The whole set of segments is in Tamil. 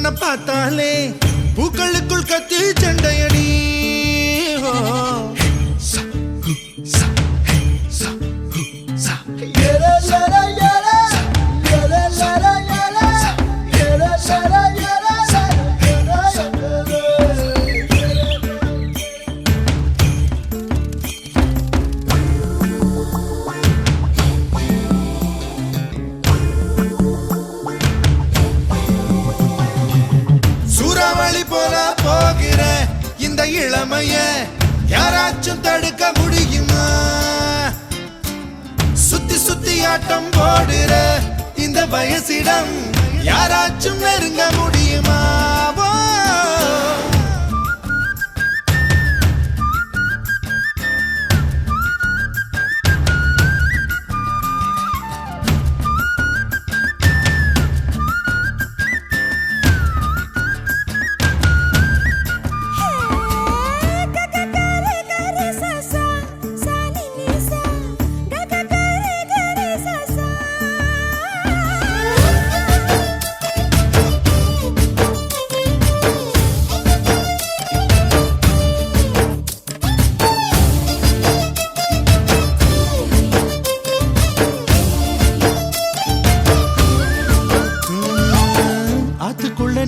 உன்னை பார்த்தாலே பூக்களுக்குள் கத்தி சண்டையடி. சூறாவளி போல போகிற இந்த இளமைய யாராச்சும் தடுக்க முடியுமா? சுத்தி சுத்தி ஆட்டம் போடுற இந்த வயசிடம் யாராச்சும் நெருங்க முடியுமா?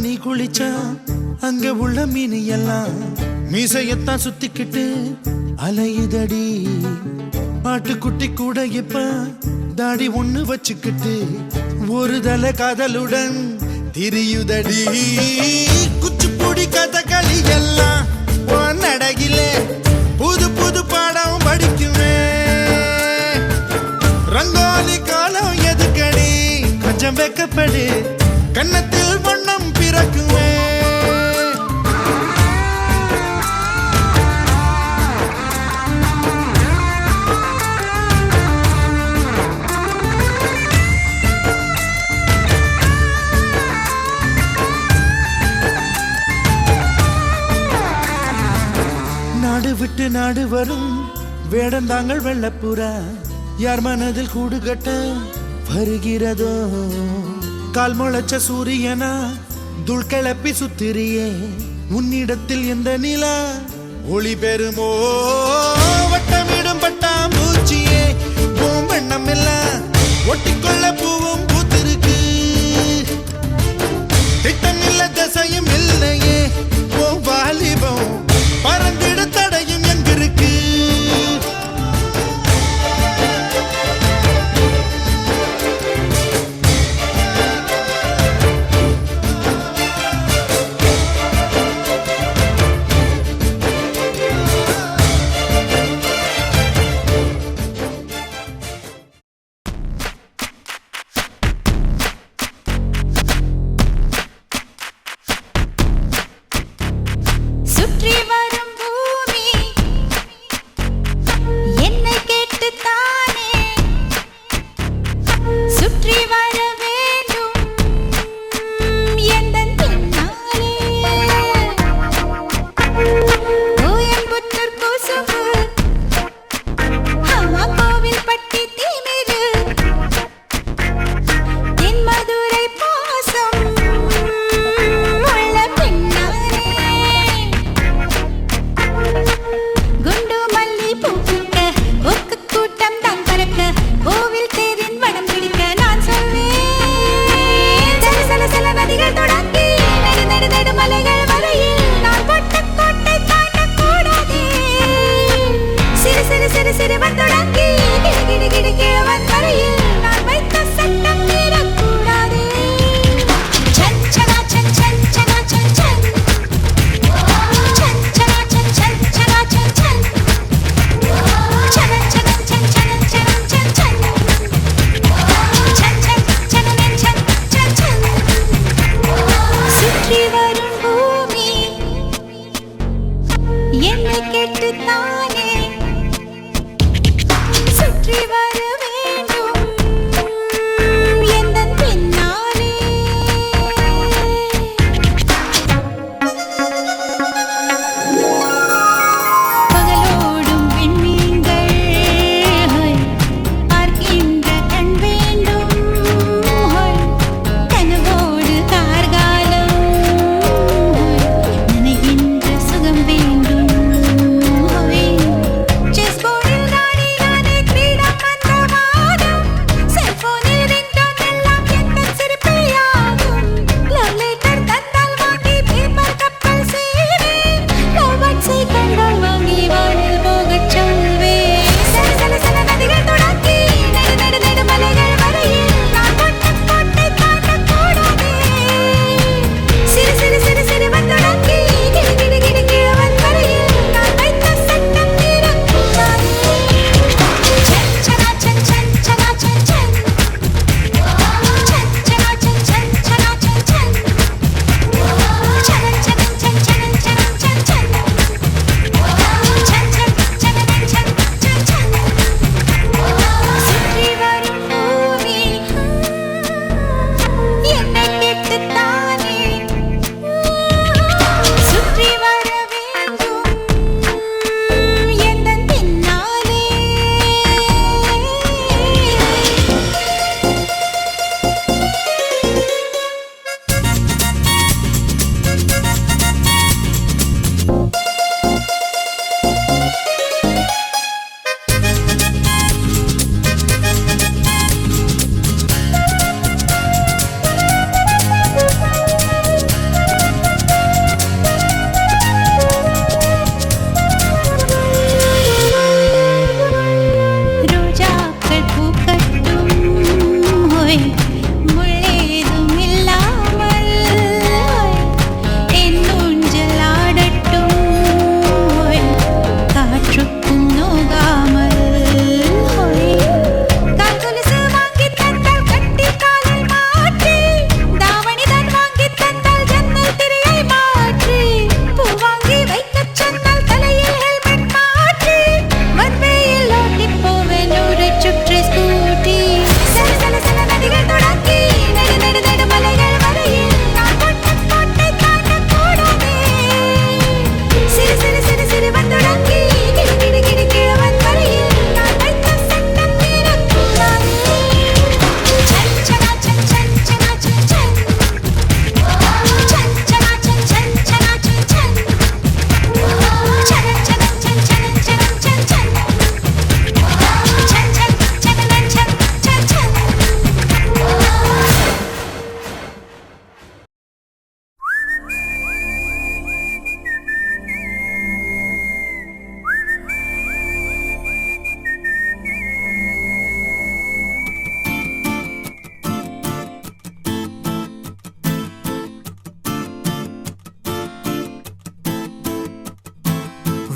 நீ குளிச்சா அங்க உள்ள மீன் எல்லாம் மீசையத்தான் சுத்திக்கிட்டு அலையுதடி. ஆட்டுக்குட்டி கூட இப்ப தாடி ஒண்ணு வச்சுக்கிட்டு ஒரு தலை காதலுடன் திரியுதடி. குச்சிப்புடி கதகளி எல்லாம் நடகில புது புது பாடம் படிக்குமே. ரங்கோலி காலம் எதுக்கடி கொஞ்சம் வெக்கப்படு, கன்னத்தில் வண்ணம் பிறக்குமே. நாடு விட்டு நாடு வரும் வேடந்தாங்கள் வெள்ளப்புறா யார் மனதில் கூடு கட்ட வருகிறதோ? கால் முளைச்ச சூரியனா துள் கிளப்பி சுத்திரியே, உன்னிடத்தில் எந்த நிலா ஒளி பெறுமோ? வட்டமிடும் பட்டாம்பூச்சியே பூம்பண்ணம் எல்லாம் ஒட்டிக்கொள்ள பூவும் பூத்திருக்கு. திட்டம் இல்ல திசையும் இல்லையே ஓ வாலிபம் பறந்திட தடையும் எங்கிருக்கு?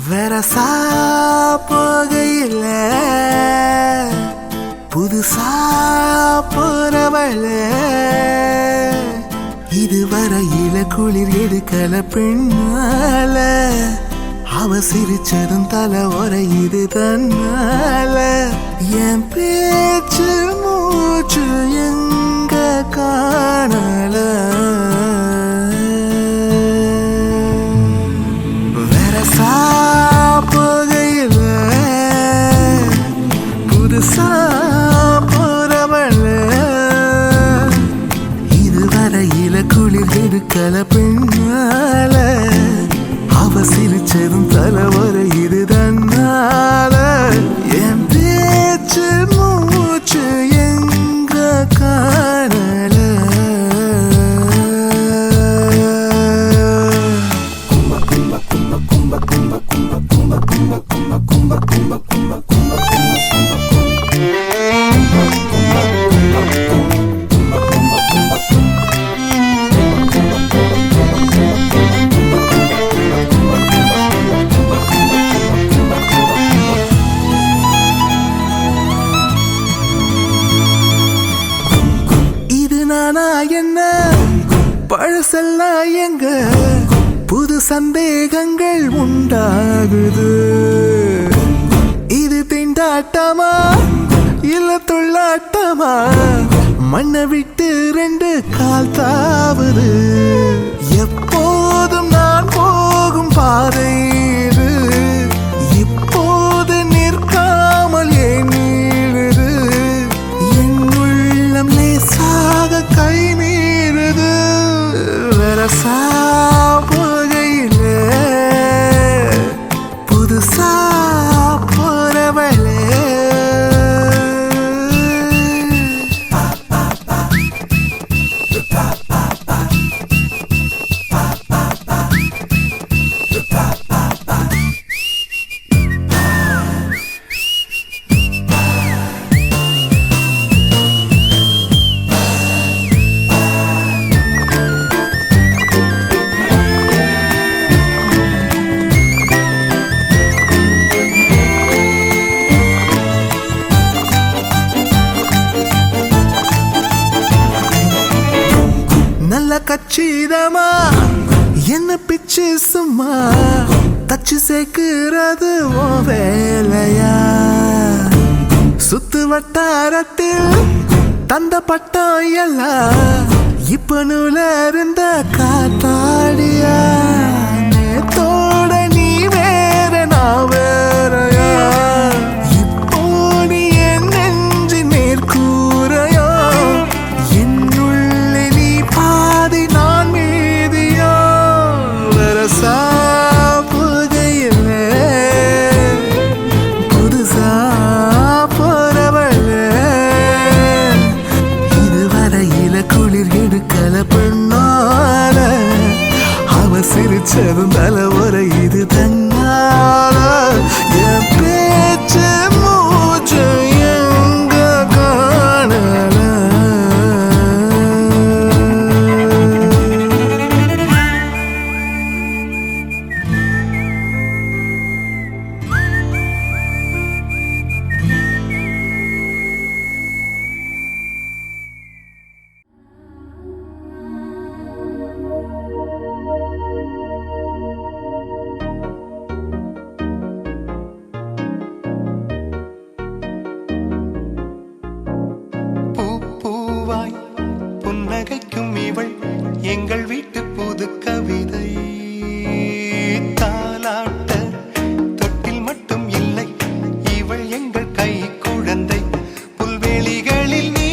வெரசா போகையில புதுசா போறவள இதுவரையில குளிர் எடுக்கல பெண்ணால அவ சிரிச்சதும் தலை உரையுது தன்னால என் பேச்சு மூச்சு எங்க காணல வெரசா போகையில புதுசா போறவள இதுவரையில குளிர் எடுக்கல பெண்ணால அவ சிரிச்சதும் தலைவரை இது தன்னால என் பேச்சு மூச்சு எங்க காணல நானா என்ன பழசெல்லாம் எங்க புது சந்தேகங்கள் உண்டாகுது இது திண்டாட்டமா இல்ல தொள்ளாட்டமா மண்ணை விட்டு ரெண்டு கால் தாவுது எப்போதும் நான் போகும் பாதை இது இப்போது நிற்காமல் ஏன் நீழுது என் உள்ளம் லேசாக கை மீறுது வெரசா போகையில புதுசா போறவளே நல்ல கச்சிதமா என்ன பிச்சு சும்மா தச்சு சேர்க்கிறது ஓ வேலையா சுத்து வட்டாரத்தில் தந்த பட்டம் எல்லாம் இப்ப நூல இருந்த காத்தாடியா நேத்தோட நீ வேற நான் வேறையா இப்போ நீ என் நெஞ்சு மேற்கூறையா என்னுள்ளே நீ பாதி நான் மீதியா வரசா புகையில புதுசா போறவள இதுவரையில குளிர் எடுக்கல பெண்ணால அவ சிரிச்சதும் தலை உரை இது தன்னால என் பேச்சு மூச்சு எங்க காணல பூவாய் புன்னகைக்கும் இவள் எங்கள் வீட்டு புது கவிதை தாலாட்ட தொட்டில் மட்டும் இல்லை இவள் எங்கள் கை குழந்தை புல்வெளிகளில் நீ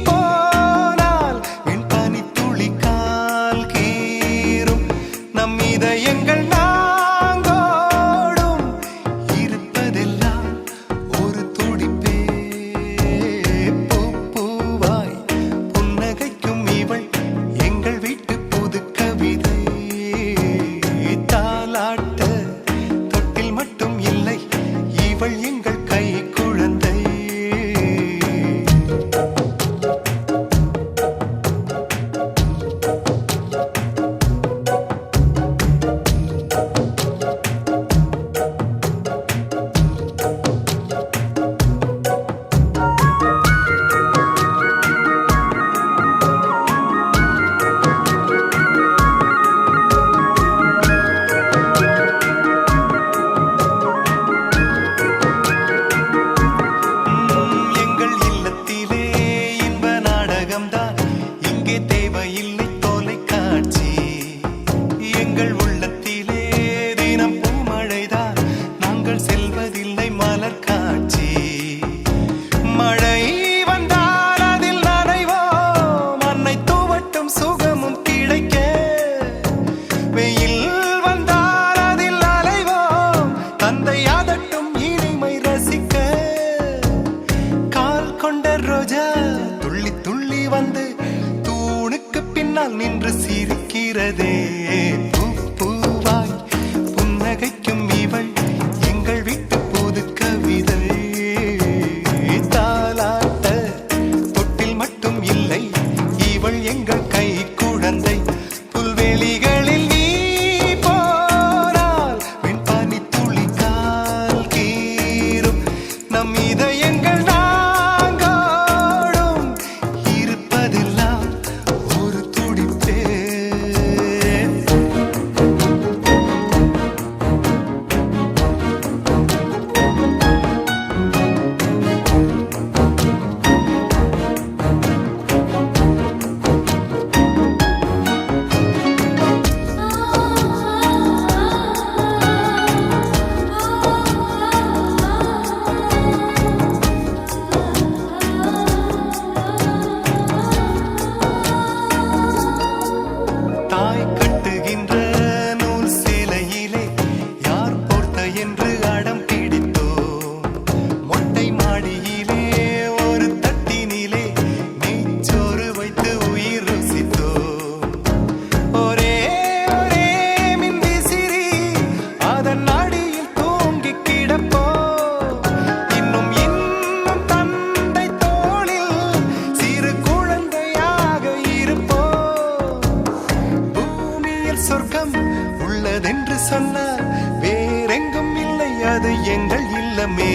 போனால் வெண்பனி துளி கால் கீறும் நம் இதயங்கள் நாங்கோடும் இருப்பதெல்லாம் ஒரு துடிப்பே பூவாய் புன்னகைக்கும் இவள் எங்கள் வீட்டு புது கவிதை தாலாட்ட தொட்டில் மட்டும் இல்லை இவள் எங்கள் கை குழந்தை எங்கள் உள்ளத்திலே தினம் பூமழைதான், நாங்கள் செல்வதில்லை மலர் காட்சி. மழை வந்தால் அதில் நனைவோம், அன்னை தூவட்டும் சுகமும் கிடைக்க. வெயில் வந்தால் அதில் அலைவோம், தந்தை அதட்டும் இனிமை ரசிக்க. கால் கொண்ட ரோஜா துள்ளி துள்ளி வந்து தூணுக்கு பின்னால் நின்று சிரிக்கிறதே. பூ பூவாய் புன்னகைக்கும் இவள் எங்கள் வீட்டு புது கவிதை. தாலாட்ட தொட்டில் மட்டும் இல்லை, இவள் எங்கள் கை குழந்தை. புல்வெளிகளில் நீ போனால் வெண்பனி துளி கால் கீறும், நம் இதயங்கள் நாங்கோடும் இருப்பதெல்லாம் ஒரு துடிப்பே. தாய் கட்டுகின்ற நூல் சேலையிலே யார் போர்த்த என்று அடம் பிடித்தோம். மொட்டை மாடியிலே ஒரு தட்டினிலே நெய்ச்சோறு வைத்து உயிர் ருசித்தோம். ஒரே ஒரே மின்விசிறி அதன் அடியில் தூங்கி கிடப்போம். இன்னும் இன்னும் தந்தை தோளில் சிறு குழந்தையாக இருப்போம். பூமியில் சொர்க்கம் உள்ளதென்று சொன்னால் வேறெங்கும் இல்லை, அது எங்கள் இல்லமே.